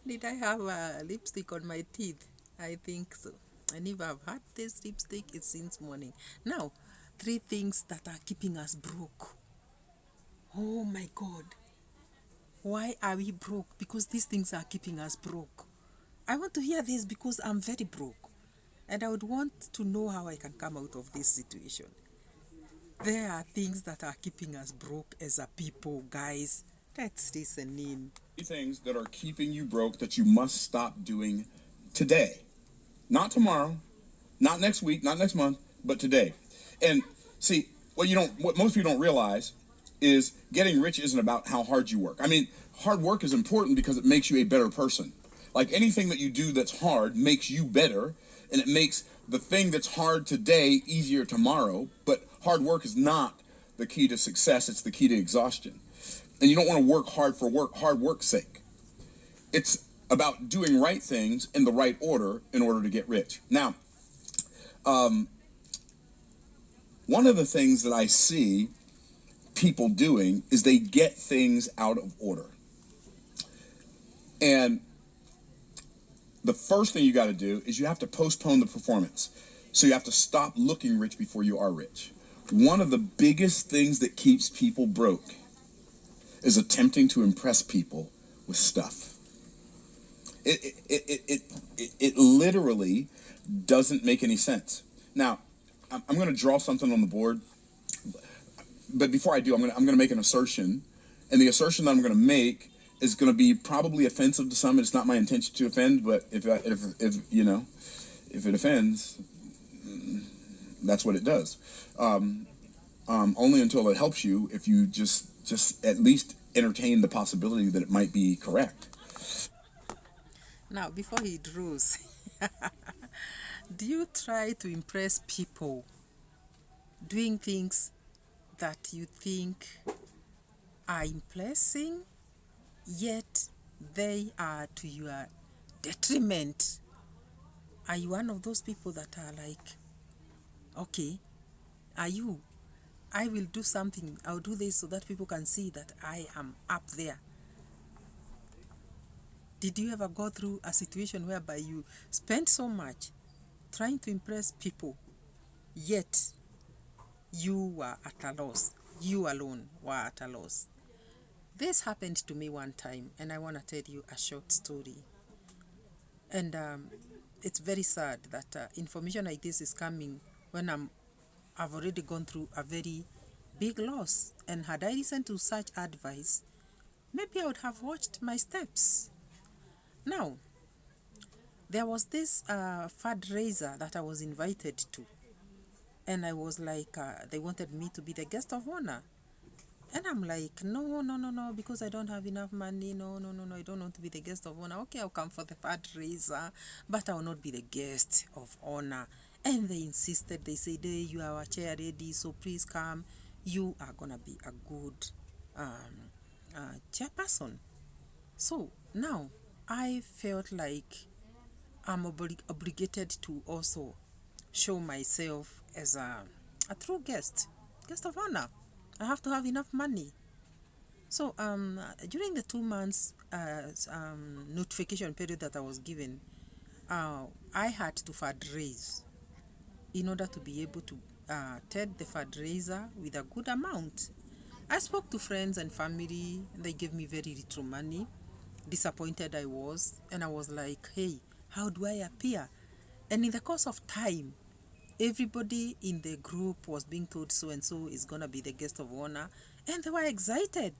Did I have a lipstick on my teeth? I think so. And if I've had this lipstick, it's since morning. Now, three things that are keeping us broke. Oh my God. Why are we broke? Because these things are keeping us broke. I want to hear this because I'm very broke. And I would want to know how I can come out of this situation. There are things that are keeping us broke as a people, guys. Let's listen in. Things that are keeping you broke that you must stop doing today. Not tomorrow, not next week, not next month, but today. And see, what most people don't realize is getting rich isn't about how hard you work. I mean, hard work is important because it makes you a better person. Like anything that you do that's hard makes you better, and it makes the thing that's hard today easier tomorrow. But hard work is not the key to success, it's the key to exhaustion. And you don't want to work hard for hard work's sake. It's about doing right things in the right order in order to get rich. Now, one of the things that I see people doing is they get things out of order. And the first thing you got to do is you have to postpone the performance. So you have to stop looking rich before you are rich. One of the biggest things that keeps people broke is attempting to impress people with stuff. It literally doesn't make any sense. Now, I'm going to draw something on the board, but before I do, I'm going to make an assertion, and the assertion that I'm going to make is going to be probably offensive to some. It's not my intention to offend, but if you know, if it offends, that's what it does. Only until it helps you, if you just at least entertain the possibility that it might be correct. Now, before he draws, do you try to impress people doing things that you think are impressing, yet they are to your detriment? Are you one of those people that are like, okay, are you? I will do something, I'll do this so that people can see that I am up there. Did you ever go through a situation whereby you spent so much trying to impress people, yet you were at a loss? You alone were at a loss. This happened to me one time, and I want to tell you a short story. And it's very sad that information like this is coming when I've already gone through a very big loss. And had I listened to such advice, maybe I would have watched my steps. Now, there was this fundraiser that I was invited to, and I was like, they wanted me to be the guest of honor. And I'm like, no, no, no, no, because I don't have enough money. No, no, no, no, I don't want to be the guest of honor. Okay, I'll come for the fundraiser, but I will not be the guest of honor. And they insisted, they said, hey, you are our chair ready, so please come. You are going to be a good chairperson. So now I felt like I'm obligated to also show myself as a true guest of honor. I have to have enough money. So during the 2 months notification period that I was given, I had to fundraise in order to be able to attend the fundraiser with a good amount. I spoke to friends and family. They gave me very little money. Disappointed I was, and I was like, hey, how do I appear? And in the course of time, everybody in the group was being told so and so is gonna be the guest of honor, and they were excited.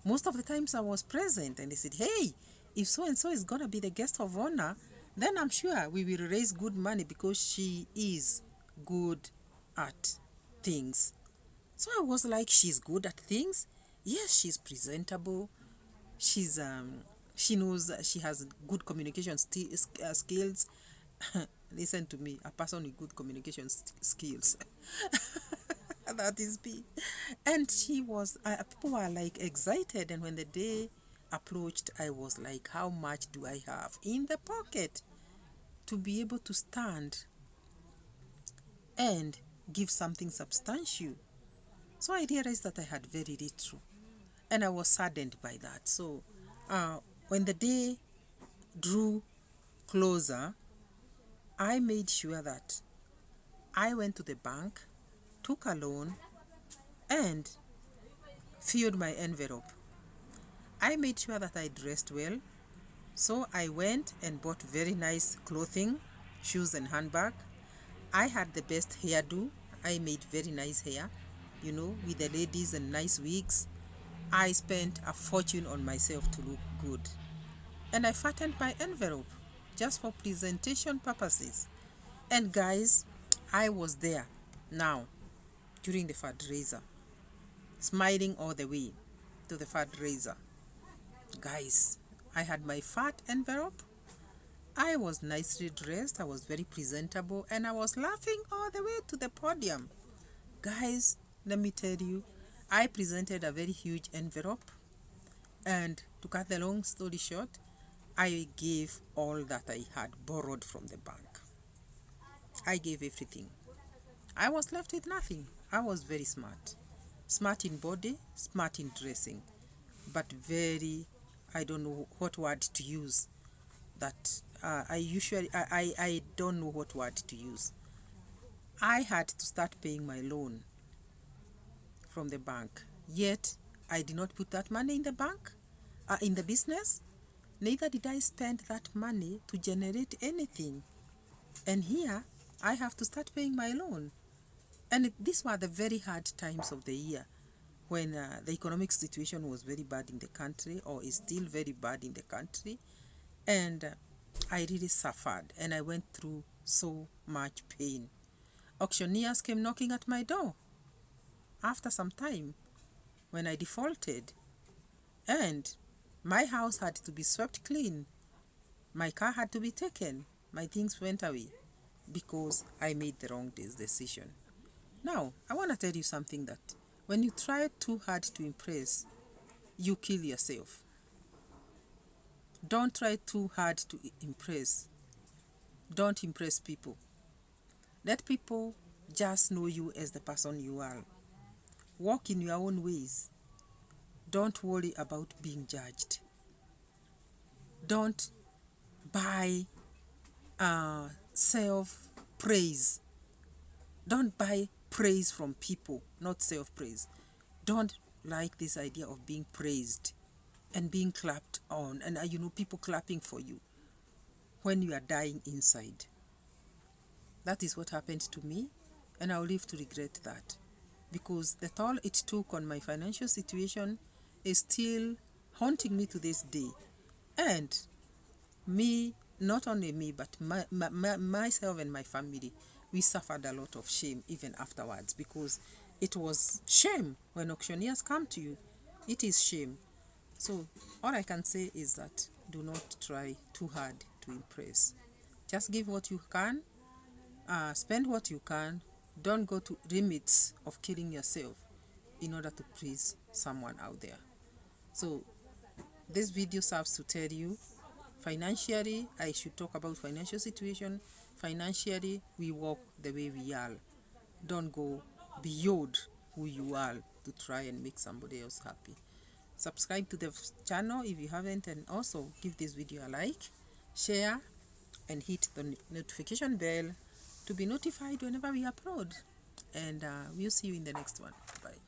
Most of the times I was present, and they said, hey, if so and so is gonna be the guest of honor, then I'm sure we will raise good money because she is good at things. So I was like, she's good at things. Yes, she's presentable. She's she knows she has good communication skills. Listen to me, a person with good communication skills. That is me. And she was, people were like excited. And when the day approached, I was like, how much do I have in the pocket to be able to stand and give something substantial? So I realized that I had very little. and I was saddened by that. So when the day drew closer, I made sure that I went to the bank, took a loan, and filled my envelope. I made sure that I dressed well, so I went and bought very nice clothing, shoes and handbag. I had the best hairdo. I made very nice hair, with the ladies and nice wigs. I spent a fortune on myself to look good. And I fattened my envelope just for presentation purposes. And guys, I was there now during the fundraiser, smiling all the way to the fundraiser. Guys, I had my fat envelope. I was nicely dressed, I was very presentable, and I was laughing all the way to the podium. Guys, let me tell you, I presented a very huge envelope, and to cut the long story short, I gave all that I had borrowed from the bank. I gave everything. I was left with nothing. I was very smart. Smart in body, smart in dressing, but very, I don't know what word to use. That I don't know what word to use. I had to start paying my loan from the bank. Yet, I did not put that money in the bank, in the business. Neither did I spend that money to generate anything. And here, I have to start paying my loan. And these were the very hard times of the year when the economic situation was very bad in the country, or is still very bad in the country. And I really suffered, and I went through so much pain. Auctioneers came knocking at my door after some time when I defaulted, and my house had to be swept clean. My car had to be taken. My things went away because I made the wrong decision. Now, I want to tell you something, that when you try too hard to impress, you kill yourself. Don't try too hard to impress. Don't impress people. Let people just know you as the person you are. Walk in your own ways. Don't worry about being judged. Don't buy self-praise. Don't buy praise from people, not self-praise. Don't like this idea of being praised and being clapped on, and people clapping for you when you are dying inside. That is what happened to me, and I'll live to regret that, because the toll it took on my financial situation is still haunting me to this day. And me, not only me, but myself and my family, we suffered a lot of shame even afterwards, because it was shame when auctioneers come to you. It is shame. So all I can say is that do not try too hard to impress. Just give what you can, spend what you can. Don't go to limits of killing yourself in order to please someone out there. So this video serves to tell you, financially, I should talk about financial situation. Financially, we walk the way we are. Don't go beyond who you are to try and make somebody else happy. Subscribe to the channel if you haven't, and also give this video a like, share, and hit the notification bell to be notified whenever we upload. And we'll see you in the next one. Bye.